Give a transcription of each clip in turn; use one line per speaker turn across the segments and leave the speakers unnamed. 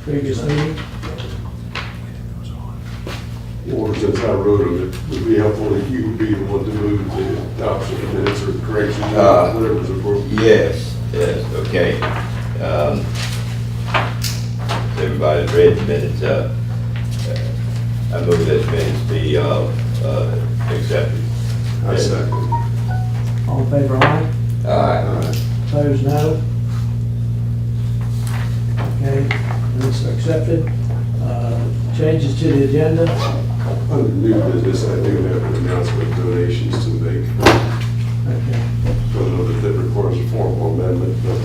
previous meeting.
Or since I wrote them, it would be helpful if you would be the one to move the adoption of minutes or correction, whatever's appropriate.
Yes, okay. Everybody's read the minutes. I move that minutes be accepted.
I second.
All in favor, aye?
Aye.
Opposed, no. Okay, minutes are accepted. Changes to the agenda.
Under new business, I do have an announcement of donations to make.
Okay.
I don't know that requires a formal amendment, but I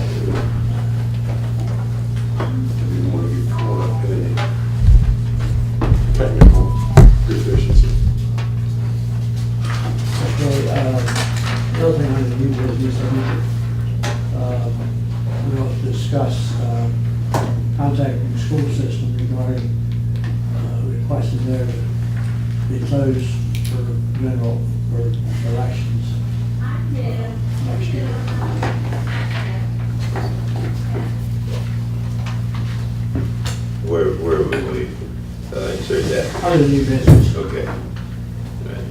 didn't want to get caught up in any technical deficiency.
Okay, the other thing on the new business, we'll discuss contacting the school system regarding requesting there to be closed for general, for elections next year.
Where would we insert that?
Under the new business.
Okay. Right.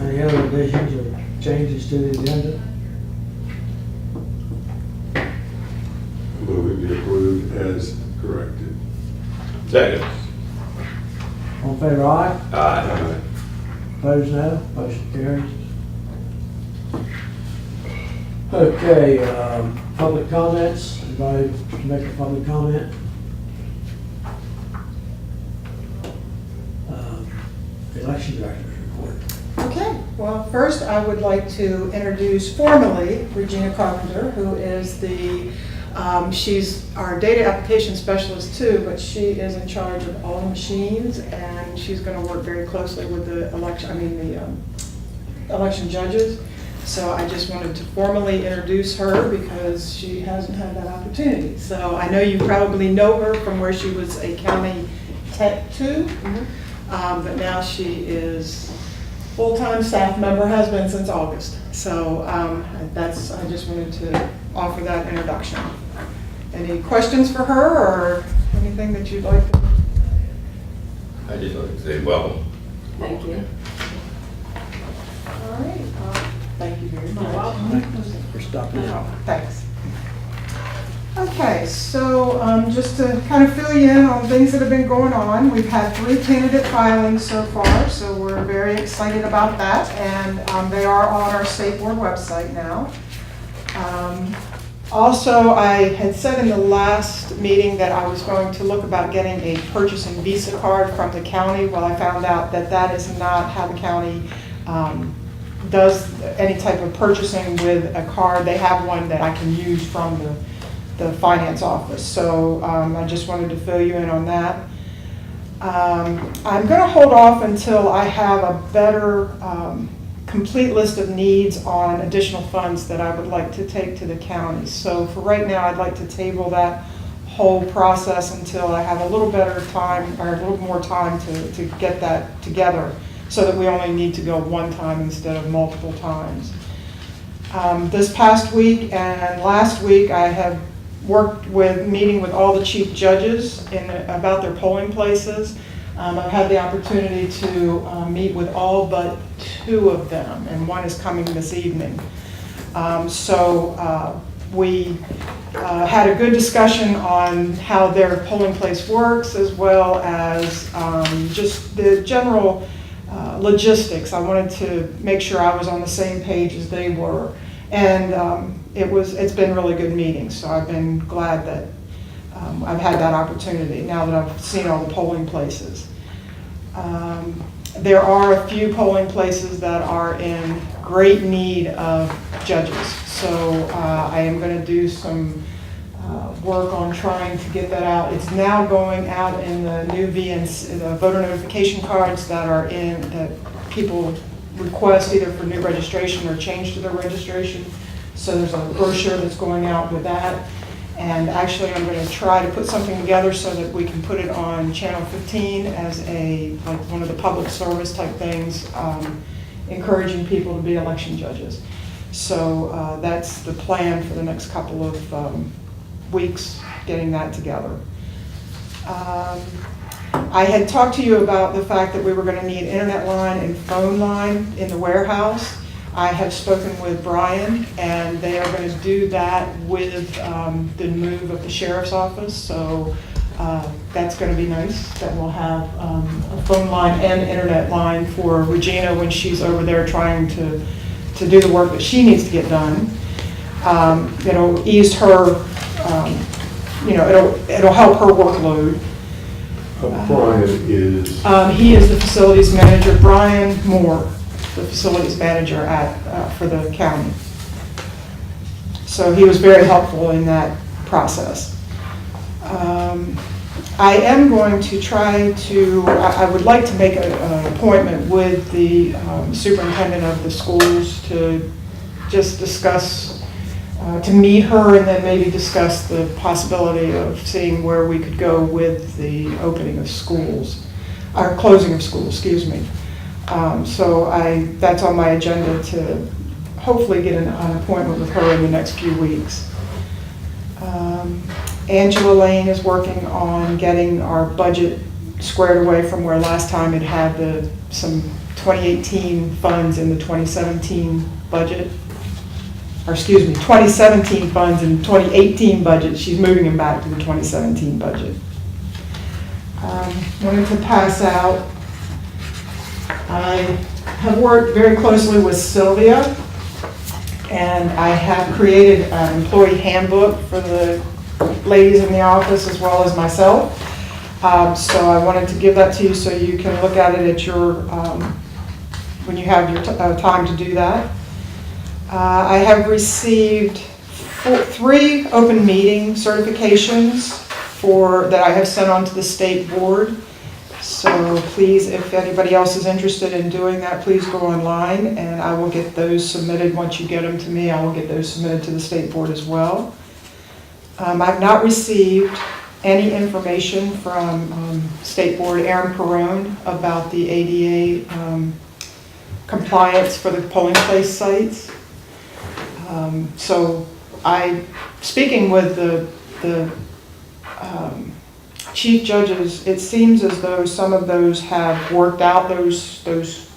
Any other additions or changes to the agenda?
Move it be approved as corrected.
Second.
All in favor, aye?
Aye.
Opposed, no. Motion carries. Okay, public comments. Anybody make a public comment? Election director's report.
Okay, well, first I would like to introduce formally Regina Carpenter, who is she's our data application specialist too, but she is in charge of all the machines, and she's going to work very closely with the election judges. So I just wanted to formally introduce her because she hasn't had that opportunity. So I know you probably know her from where she was a county tech too. But now she is full-time staff member, has been since August. So I just wanted to offer that introduction. Any questions for her or anything that you'd like to?
I just want to say welcome.
Thank you. All right. Thank you very much.
For stopping out.
Thanks. Okay, so just to kind of fill you in on things that have been going on, we've had 3 candidate filings so far, so we're very excited about that, and they are on our State Board website now. Also, I had said in the last meeting that I was going to look about getting a purchasing Visa card from the county. Well, I found out that that is not how the county does any type of purchasing with a card. They have one that I can use from the finance office. So I just wanted to fill you in on that. I'm going to hold off until I have a better complete list of needs on additional funds that I would like to take to the county. So for right now, I'd like to table that whole process until I have a little better time or a little more time to get that together so that we only need to go one time instead of multiple times. This past week and last week, I have worked with meeting with all the chief judges about their polling places. I've had the opportunity to meet with all but 2 of them, and one is coming this evening. We had a good discussion on how their polling place works, as well as just the general logistics. I wanted to make sure I was on the same page as they were, and it's been really good meetings. So I've been glad that I've had that opportunity now that I've seen all the polling places. There are a few polling places that are in great need of judges. So I am going to do some work on trying to get that out. It's now going out in the new VNC, the voter notification cards that are that people request either for new registration or change to their registration. So there's a brochure that's going out with that. And actually, I'm going to try to put something together so that we can put it on Channel 15 as like one of the public service type things, encouraging people to be election judges. So that's the plan for the next couple of weeks, getting that together. I had talked to you about the fact that we were going to need internet line and phone line in the warehouse. I have spoken with Brian, and they are going to do that with the move of the sheriff's office. So that's going to be nice, that we'll have a phone line and internet line for Regina when she's over there trying to do the work that she needs to get done. It'll ease her, it'll help her workload.
Brian is,
He is the facilities manager, Brian Moore, the facilities manager for the county. So he was very helpful in that process. I am going to try to, I would like to make an appointment with the superintendent of the schools to just discuss, to meet her and then maybe discuss the possibility of seeing where we could go with the opening of schools, or closing of schools, excuse me. So that's on my agenda to hopefully get an appointment with her in the next few weeks. Angela Lane is working on getting our budget squared away from where last time it had some 2018 funds in the 2017 budget. Or excuse me, 2017 funds in 2018 budget. She's moving them back to the 2017 budget. Wanted to pass out. I have worked very closely with Sylvia, and I have created an employee handbook for the ladies in the office as well as myself. So I wanted to give that to you so you can look at it at your, when you have your time to do that. I have received 3 open meeting certifications that I have sent on to the state board. So please, if anybody else is interested in doing that, please go online and I will get those submitted. Once you get them to me, I will get those submitted to the state board as well. I've not received any information from State Board Aaron Perrone about the ADA compliance for the polling place sites. So speaking with the chief judges, it seems as though some of those have worked out those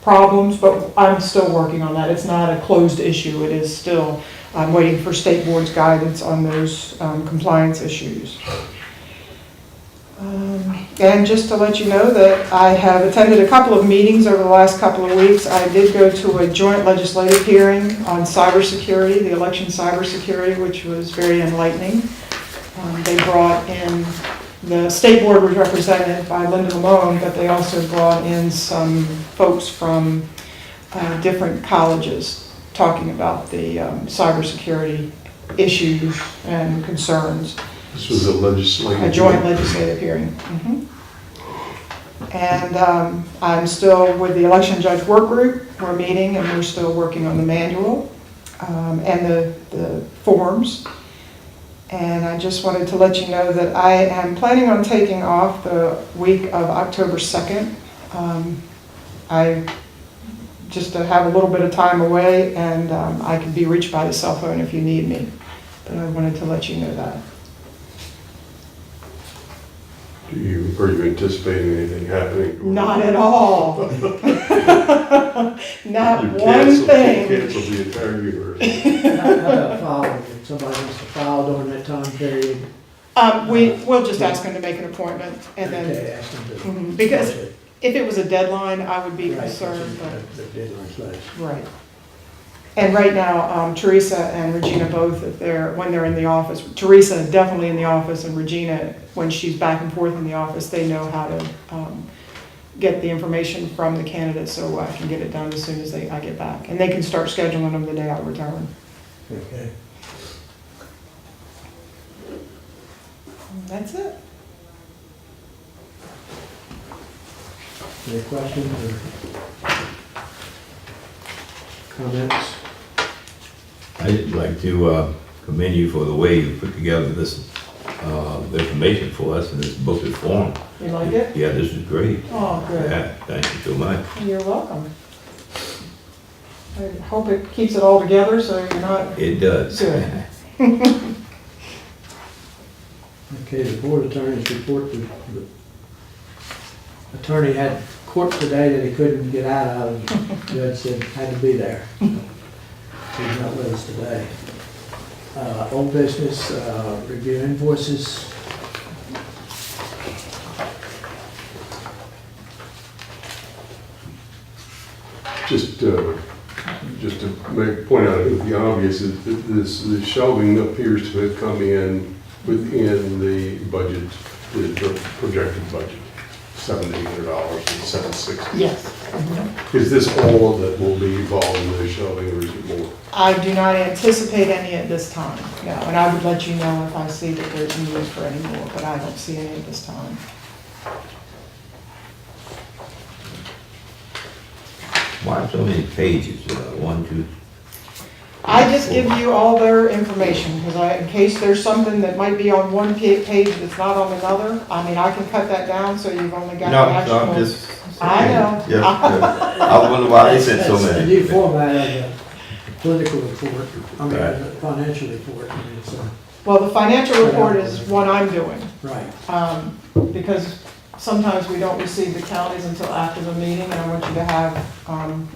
problems, but I'm still working on that. It's not a closed issue. It is still, I'm waiting for state board's guidance on those compliance issues. And just to let you know that I have attended a couple of meetings over the last couple of weeks. I did go to a joint legislative hearing on cybersecurity, the election cybersecurity, which was very enlightening. They brought in, the state board was represented by Linda Malone, but they also brought in some folks from different colleges talking about the cybersecurity issues and concerns.
this was a
joint legislative hearing. And I'm still with the election judge work group. We're meeting and we're still working on the manual and the forms. And I just wanted to let you know that I am planning on taking off the week of October 2nd. Just to have a little bit of time away, and I can be reached by the cell phone if you need me. But I wanted to let you know that.
Are you anticipating anything happening?
Not at all. Not
You
one thing.
Cancel the entire universe.
How about filing? If somebody wants to file during that time period?
We'll just ask them to make an appointment, and then,
Okay, ask them to.
because if it was a deadline, I would be
Right,
concerned, but.
the deadline's last.
Right. And right now, Teresa and Regina both, when they're in the office, Teresa definitely in the office, and Regina, when she's back and forth in the office, they know how to get the information from the candidates, so I can get it done as soon as I get back. And they can start scheduling them the day I return.
Okay.
That's it.
Any questions or comments?
I'd like to commend you for the way you put together this information for us in this booklet form.
You like it?
Yeah, this is great.
Oh, good.
Yeah, thank you so much.
You're welcome. I hope it keeps it all together, so you're not,
It does.
Good.
Okay, the board attorney's report, the attorney had court today that he couldn't get out of. The judge said had to be there. He's not with us today. Old business, review invoices.
Just to point out the obvious, is that the shelving appears to have come in within the budget, the projected budget, $700 to $760.
yes.
Is this all that will be involved in the shelving, or is it more?
I do not anticipate any at this time, no, and I would let you know if I see that there's need for any more, but I don't see any at this time.
Why so many pages? 1, 2.
I just give you all their information, because in case there's something that might be on one page that's not on another, I mean, I can cut that down so you've only got the
No,
actual.
I'm just.
I know.
Yeah, yeah. I wonder why they sent so
That's the
many.
new format of the political report, I mean,
Right.
the financial report. I mean, it's,
Well, the financial report is what I'm doing,
right.
because sometimes we don't receive the counties until after the meeting, and I want you to have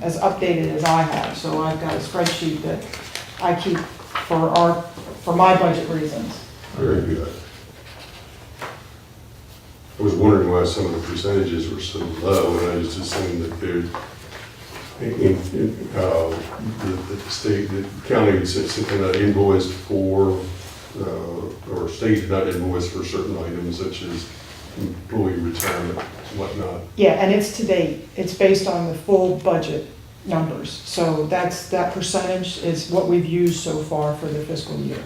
as updated as I have. So I've got a spreadsheet that I keep for my budget reasons.
Very good. I was wondering why some of the percentages were so low, and I just assumed that they're, the state, the county had sent an invoice for, or state had not invoiced for certain items such as employee retirement, whatnot.
Yeah, and it's to date. It's based on the full budget numbers. So that percentage is what we've used so far for the fiscal year.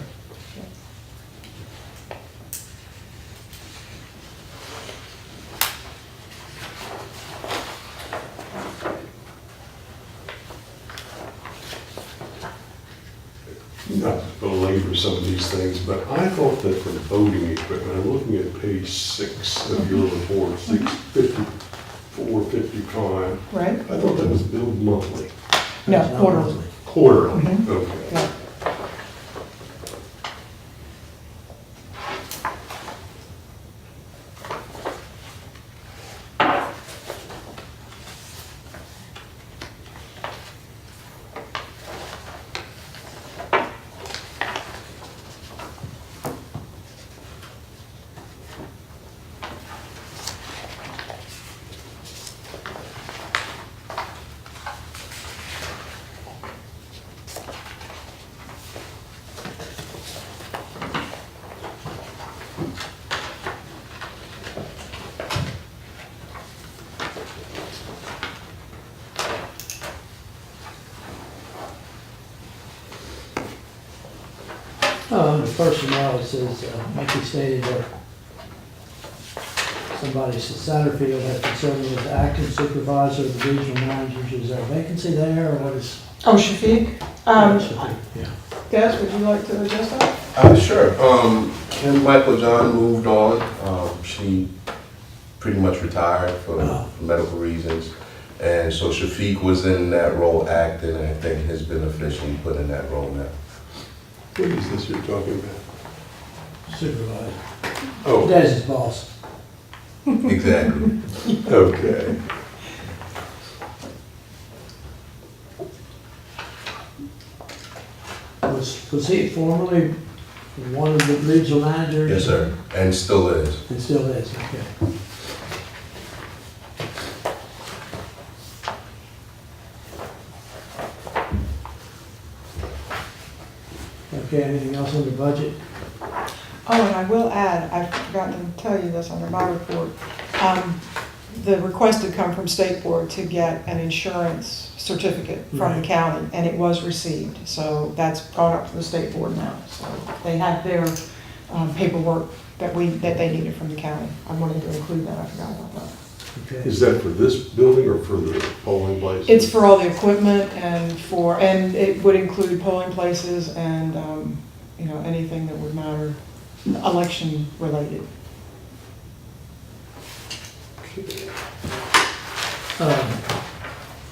Not to belabor some of these things, but I thought that for voting equipment, I'm looking at page 6 of your report, 654.55.
Right?
I thought that was billed monthly.
No,
It's not
quarterly.
monthly.
Quarterly,
Mhm.
okay.
Yeah.
The personnel, it says, Mickey stated that somebody said Satterfield has been serving as acting supervisor of the regional managers. Is there a vacancy there, or what is?
Oh, Shafiq?
Yeah.
Des, would you like to address that?
Sure. Kim Michael John moved on. She pretty much retired for medical reasons. And so Shafiq was in that role acting, and I think has been officially put in that role now.
What is this you're talking about?
Supervisor.
Oh,
Dez's boss.
Exactly.
okay.
Was he formerly one of the regional managers?
Yes, sir. And still is.
And still is, okay. Okay, anything else on the budget?
Oh, and I will add, I forgot to tell you this under my report. The request had come from State Board to get an insurance certificate from the
Right.
county, and it was received. So that's gone up to the State Board now. So they have their paperwork that they needed from the county. I wanted to include that, I forgot about that.
Okay.
Is that for this building or for the polling place?
It's for all the equipment and it would include polling places and, anything that would matter, election related.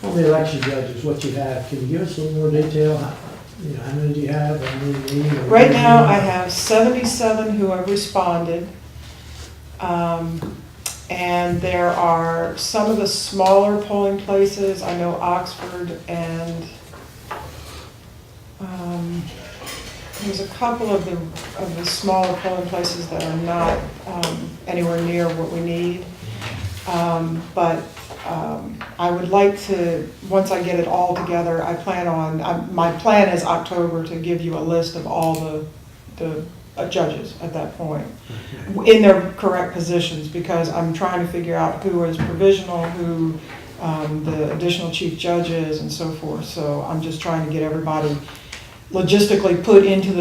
On On the election judges, what you have, can you give us a little more detail? How many do you have? How many need? Or
Right now, I have 77 who have responded. And there are some of the smaller polling places, I know Oxford and there's a couple of the smaller polling places that are not anywhere near what we need. But I would like to, once I get it all together, I plan on, my plan is October to give you a list of all the judges at that point in their correct positions, because I'm trying to figure out who is provisional, who the additional chief judges and so forth. So I'm just trying to get everybody logistically put into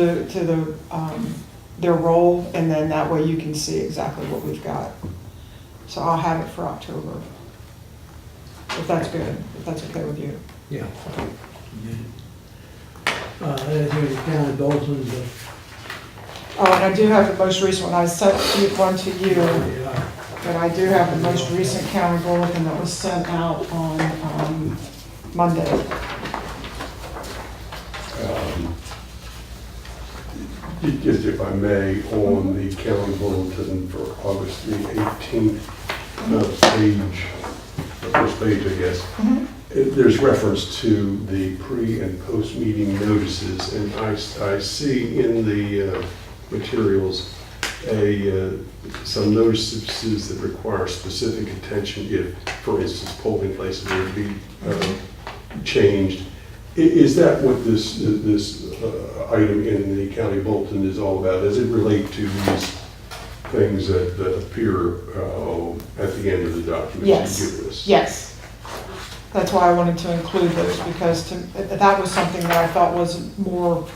their role, and then that way you can see exactly what we've got. So I'll have it for October, if that's good, if that's okay with you.
Yeah. Anything in the county bulletin,
Oh, and I do have the most recent one. I sent one to you,
yeah.
but I do have the most recent county bulletin that was sent out on Monday.
Just if I may, on the county bulletin for August the 18th, page, the first page, I guess, there's reference to the pre- and post-meeting notices, and I see in the materials some notices that require specific attention if, for instance, polling places were to be changed. Is that what this item in the county bulletin is all about? Does it relate to these things that appear at the end of the document
Yes.
you give us?
Yes. That's why I wanted to include those, because that was something that I thought was more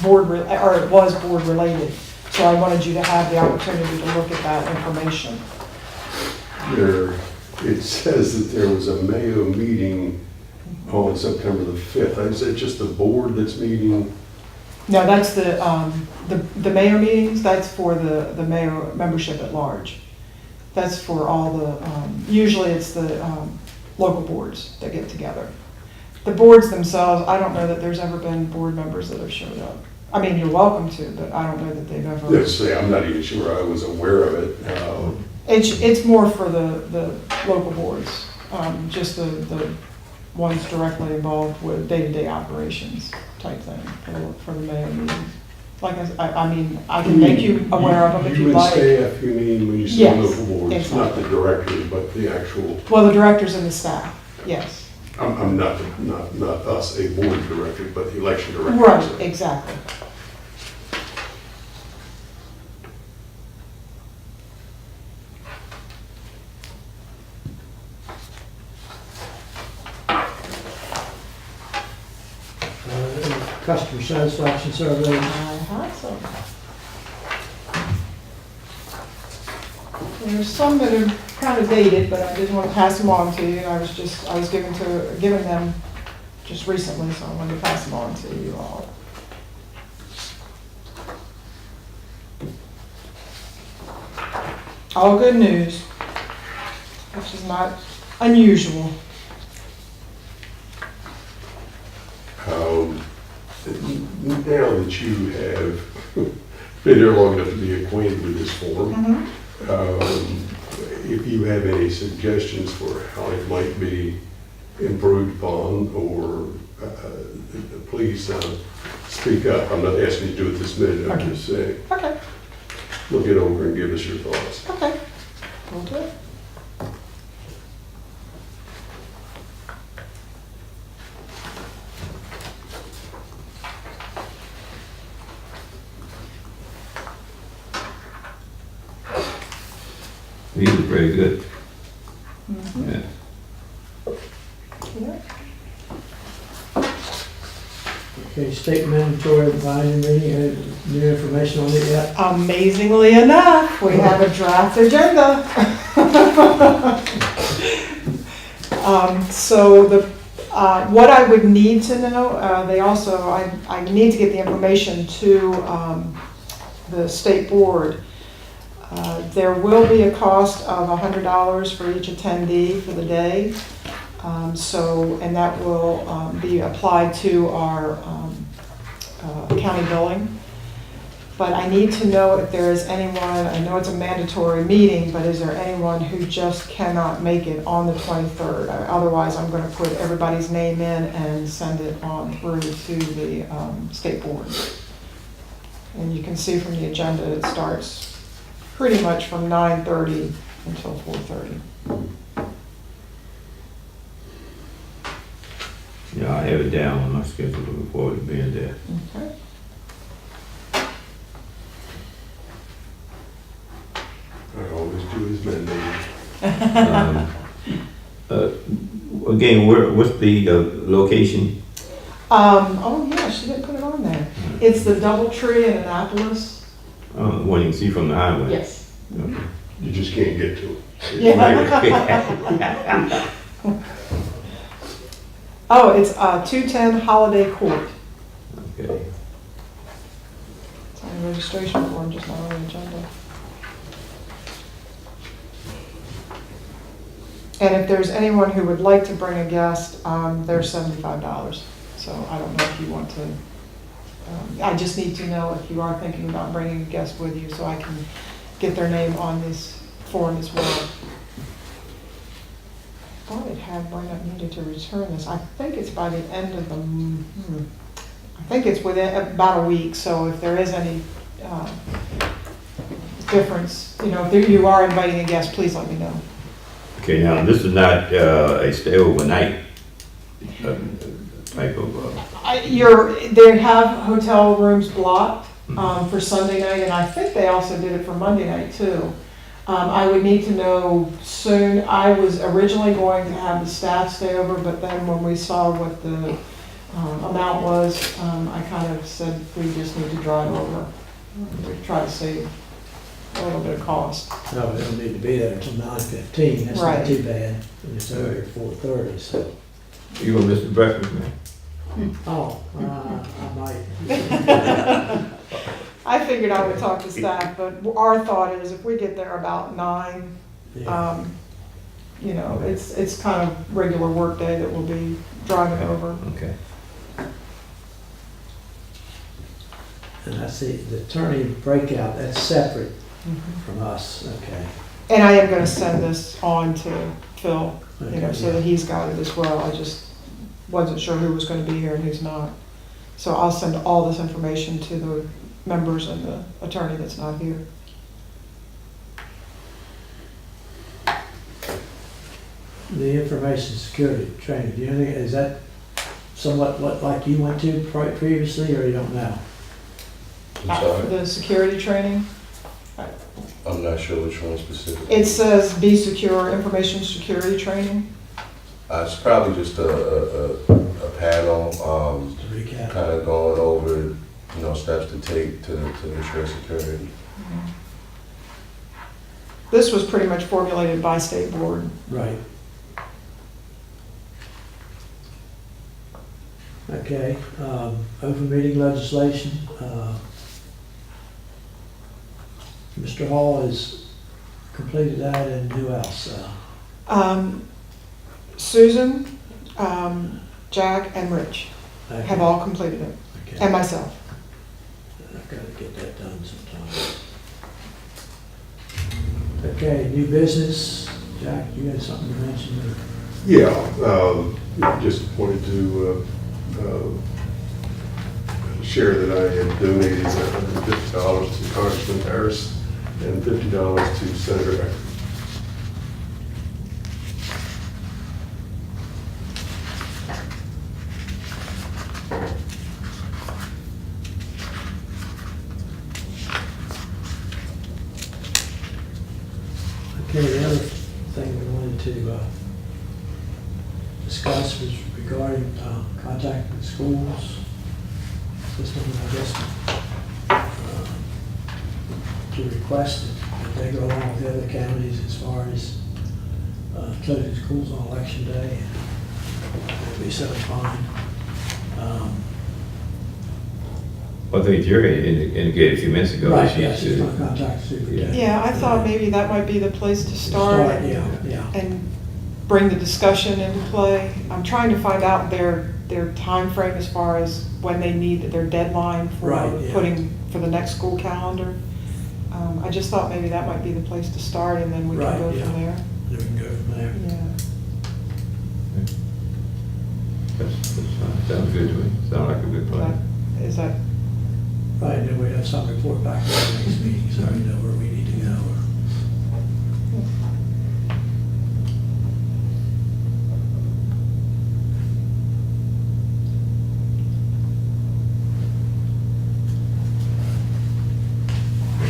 board related. So I wanted you to have the opportunity to look at that information.
It says that there was a Mayo meeting on September the 5th. Is that just the board that's meeting?
No, that's the mayor meetings. That's for the mayor membership at large. That's for all the, usually it's the local boards that get together. The boards themselves, I don't know that there's ever been board members that have showed up. I mean, you're welcome to, but I don't know that they've ever.
Let's say, I'm not even sure I was aware of it.
It's more for the local boards, just the ones directly involved with day-to-day operations type thing for the mayor meetings. Like I mean, I can make you aware of them if you'd like.
You and staff, you mean, when you say
Yes,
local boards,
exactly.
not the directors, but the actual,
Well, the directors and the staff, yes.
I'm not us, a board director, but the election director.
Right, exactly.
Customer satisfaction survey.
I have some. There's some that are kind of dated, but I didn't want to pass them on to you. I was given them just recently, so I wanted to pass them on to you all. All good news, which is not unusual.
Now that you have been here long enough to be acquainted with this form, if you have any suggestions for how it might be improved upon, or please speak up. I'm not asking you to do it this minute, I'm just saying,
Okay,
look it over and give us your thoughts.
okay. We'll do it.
These are pretty good.
Mhm.
Yeah.
Yeah.
Okay, state mandatory advisory meeting, any new information on it yet?
Amazingly enough, we have a draft agenda. So what I would need to know, I need to get the information to the state board. There will be a cost of $100 for each attendee for the day. And that will be applied to our county billing. But I need to know if there is anyone, I know it's a mandatory meeting, but is there anyone who just cannot make it on the 23rd? Otherwise, I'm going to put everybody's name in and send it on through to the state board. And you can see from the agenda, it starts pretty much from 9:30 until 4:30.
Yeah, I have it down on my schedule, looking forward to being there.
Okay.
I always do as mandated.
Again, what's the location?
Oh yeah, she didn't put it on there. It's the DoubleTree in Annapolis.
One you can see from the highway?
Yes.
Okay.
You just can't get to it.
Yeah. Oh, it's 210 Holiday Court.
Okay.
It's on the registration form, just not on the agenda. And if there's anyone who would like to bring a guest, they're $75. So I don't know if you want to, I just need to know if you are thinking about bringing a guest with you so I can get their name on this form as well. I thought it had when I needed to return this. I think it's by the end of the, I think it's within about a week. So if there is any difference, if you are inviting a guest, please let me know.
Okay, now, this is not a stay overnight type of,
They have hotel rooms blocked for Sunday night, and I think they also did it for Monday night too. I would need to know soon. I was originally going to have the staff stay over, but then when we saw what the amount was, I kind of said we just need to drive over. We try to save a little bit of cost.
No, we don't need to be there until 9:15, that's
Right.
not too bad, and it's over at 4:30, so.
you gonna miss the breakfast, man?
Oh, I might.
I figured I would talk to staff, but our thought is if we get there about 9,
Yeah.
it's kind of regular work day that we'll be driving over.
Okay.
And I see the attorney breakout, that's separate from us, okay.
And I am gonna send this on to Phil,
Okay,
so that he's got it as well. I just wasn't sure who was gonna be here and who's not. So I'll send all this information to the members and the attorney that's not here.
The information security training, do you think, is that somewhat what like you went to previously, or you don't know?
I'm sorry,
The security training,
I'm not sure which one specifically.
it says Be Secure, information security training.
It's probably just a panel,
To recap.
kind of going over, steps to take to ensure security.
This was pretty much formulated by state board.
Right. Okay, open meeting legislation. Mr. Hall has completed that, and who else?
Susan, Jack, and Rich
Okay.
have all completed it,
Okay.
and myself.
I've got to get that done sometime. Okay, new business. Jack, you had something to mention?
Yeah, just wanted to share that I had donated $150 to Congressman Harris and $50 to Senator Eckert.
Okay, the other thing we wanted to discuss was regarding contact with schools. This one, I guess, to request that they go along with the other counties as far as closing schools on election day. They'll be set fine.
I think Jerry indicated a few minutes ago that
Right,
she
yeah, she's
should.
going to contact the superintendent.
Yeah, I thought maybe that might be the place to start.
Yeah, yeah.
And bring the discussion into play. I'm trying to find out their timeframe as far as when they need their deadline for
Right, yeah.
putting, for the next school calendar. I just thought maybe that might be the place to start, and then we
Right,
can go
yeah.
from there.
Then we can go from there.
Yeah.
That's fine. Sounds good to me. Sounds like a good plan.
Is that,
Right, then we have some report back at the next meeting, so we know where we need to go.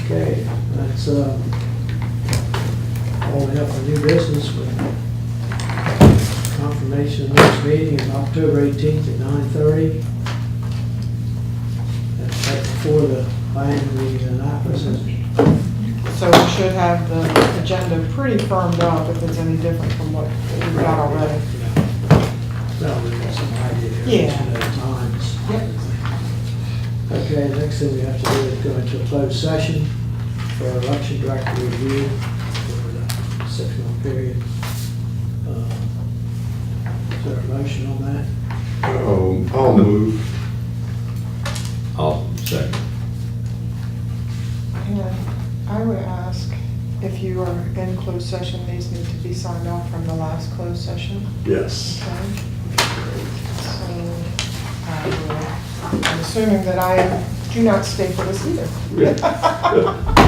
Okay, that's all we have for new business. Confirmation of next meeting is October 18th at 9:30. That's right before the band meeting in Annapolis.
so we should have the agenda pretty firmed up if it's any different from what we've got already.
Well, we've got some idea here.
Yeah.
You know, times.
Yep.
Okay, next thing we have to do is go into a closed session for our election director review for the 6-month period. Is there a motion on that?
I'll move.
I'll second.
And I would ask if you are in closed session, these need to be signed off from the last closed session.
Yes.
Okay. So I'm assuming that I do not stay for this either.
Yeah.